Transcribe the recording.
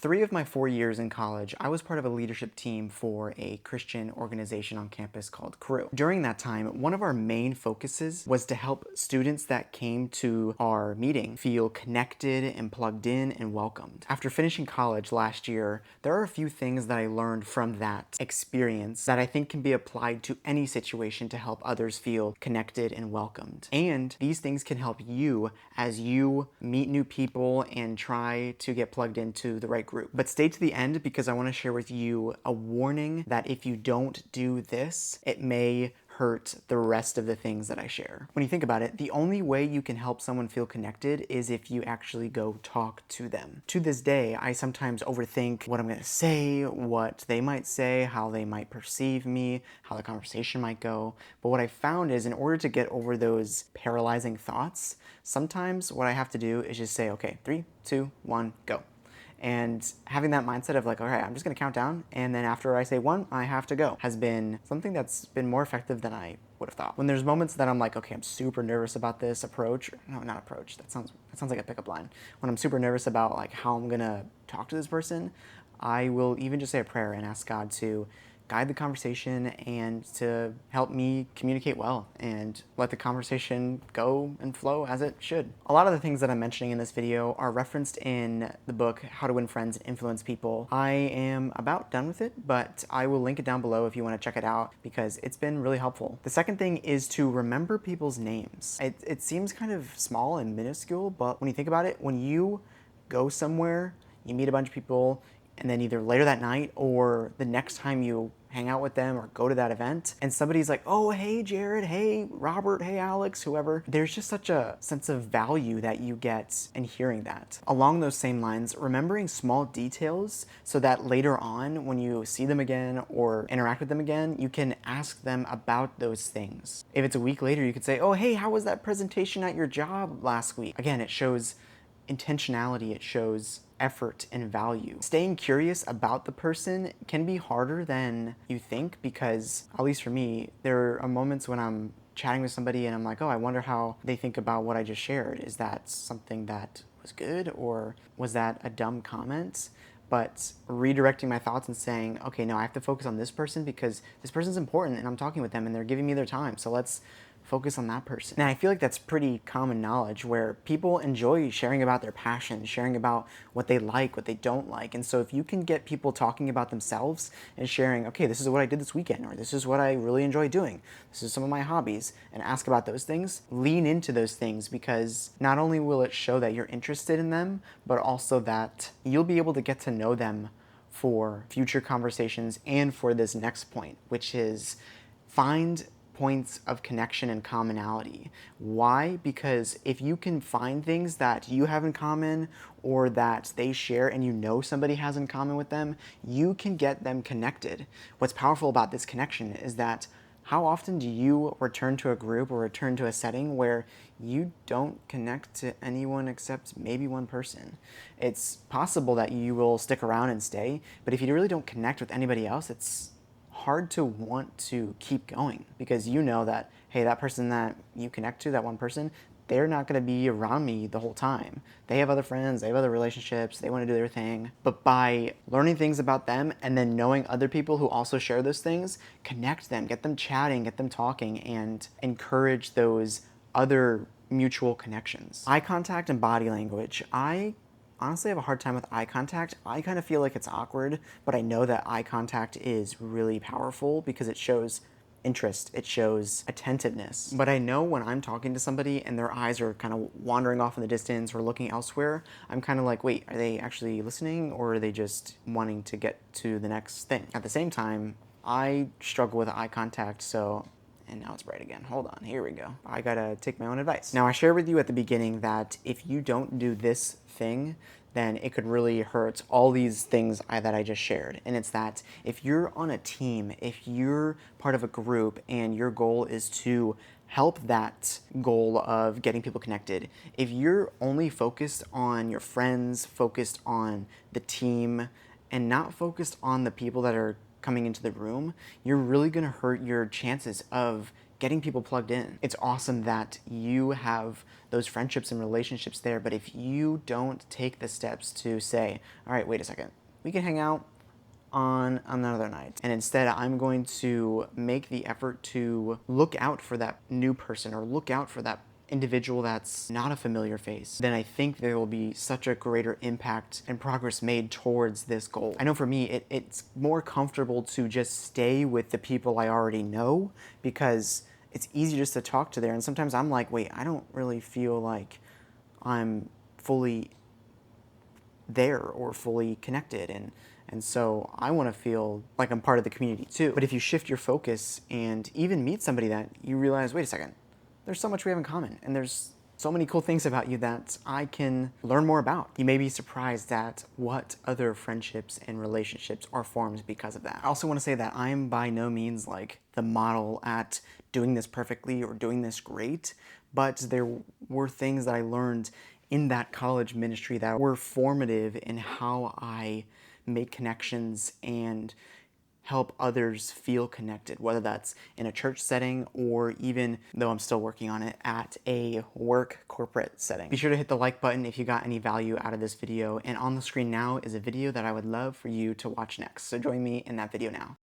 3 of my 4 years in college, I was part of a leadership team for a Christian organization on campus called Crew. During that time, one of our main focuses was to help students that came to our meeting feel connected and plugged in and welcomed. After finishing college last year, there are a few things that I learned from that experience that I think can be applied to any situation to help others feel connected and welcomed. And these things can help you as you meet new people and try to get plugged into the right group. But stay to the end because I want to share with you a warning that if you don't do this, it may hurt the rest of the things that I share. When you think about it, the only way you can help someone feel connected is if you actually go talk to them. To this day, I sometimes overthink what I'm going to say, what they might say, how they might perceive me, how the conversation might go. But what I found is in order to get over those paralyzing thoughts, sometimes what I have to do is just say, okay, 3, 2, 1, go. And having that mindset of like, all right, I'm just gonna count down, and then after I say 1, I have to go, has been something that's been more effective than I would have thought. When there's moments that I'm like, okay, I'm super nervous about this approach, no, not approach, that sounds like a pickup line. When I'm super nervous about like how I'm gonna talk to this person, I will even just say a prayer and ask God to guide the conversation and to help me communicate well and let the conversation go and flow as it should. A lot of the things that I'm mentioning in this video are referenced in the book, How to Win Friends and Influence People. I am about done with it, but I will link it down below if you want to check it out because it's been really helpful. The second thing is to remember people's names. It seems kind of small and minuscule, but when you think about it, when you go somewhere, you meet a bunch of people, and then either later that night or the next time you hang out with them or go to that event, and somebody's like, oh, hey, Jared, hey, Robert, hey, Alex, whoever, there's just such a sense of value that you get in hearing that. Along those same lines, remembering small details so that later on, when you see them again or interact with them again, you can ask them about those things. If it's a week later, you could say, oh, hey, how was that presentation at your job last week? Again, it shows intentionality, it shows effort and value. Staying curious about the person can be harder than you think because, at least for me, there are moments when I'm chatting with somebody and I'm like, oh, I wonder how they think about what I just shared. Is that something that was good or was that a dumb comment? But redirecting my thoughts and saying, okay, no, I have to focus on this person because this person's important and I'm talking with them and they're giving me their time. So let's focus on that person. And I feel like that's pretty common knowledge where people enjoy sharing about their passions, sharing about what they like, what they don't like. And so if you can get people talking about themselves and sharing, okay, this is what I did this weekend, or this is what I really enjoy doing, this is some of my hobbies, and ask about those things, lean into those things because not only will it show that you're interested in them, but also that you'll be able to get to know them for future conversations and for this next point, which is find points of connection and commonality. Why? Because if you can find things that you have in common or that they share and you know somebody has in common with them, you can get them connected. What's powerful about this connection is that how often do you return to a group or return to a setting where you don't connect to anyone except maybe one person? It's possible that you will stick around and stay, but if you really don't connect with anybody else, it's hard to want to keep going because you know that, hey, that person that you connect to, that one person, they're not going to be around me the whole time. They have other friends, they have other relationships, they want to do their thing. But by learning things about them and then knowing other people who also share those things, connect them, get them chatting, get them talking, and encourage those other mutual connections. Eye contact and body language. I honestly have a hard time with eye contact. I kind of feel like it's awkward, but I know that eye contact is really powerful because it shows interest, it shows attentiveness. But I know when I'm talking to somebody and their eyes are kind of wandering off in the distance or looking elsewhere, I'm kind of like, wait, are they actually listening or are they just wanting to get to the next thing? At the same time, I struggle with eye contact, so and now it's bright again. Hold on, here we go. I gotta take my own advice. Now, I shared with you at the beginning that if you don't do this thing, then it could really hurt all these things that I just shared. And it's that if you're on a team, if you're part of a group and your goal is to help that goal of getting people connected, if you're only focused on your friends, focused on the team, and not focused on the people that are coming into the room, you're really gonna hurt your chances of getting people plugged in. It's awesome that you have those friendships and relationships there, but if you don't take the steps to say, all right, wait a second, we can hang out on another night. And instead, I'm going to make the effort to look out for that new person or look out for that individual that's not a familiar face, then I think there will be such a greater impact and progress made towards this goal. I know for me, it's more comfortable to just stay with the people I already know because it's easy just to talk to there. And sometimes I'm like, wait, I don't really feel like I'm fully there or fully connected, and so I want to feel like I'm part of the community too. But if you shift your focus and even meet somebody that you realize, wait a second, there's so much we have in common and there's so many cool things about you that I can learn more about. You may be surprised at what other friendships and relationships are formed because of that. I also want to say that I'm by no means like the model at doing this perfectly or doing this great, but there were things that I learned in that college ministry that were formative in how I make connections and help others feel connected, whether that's in a church setting or even, though I'm still working on it, at a work corporate setting. Be sure to hit the like button if you got any value out of this video, and on the screen now is a video that I would love for you to watch next. So join me in that video now.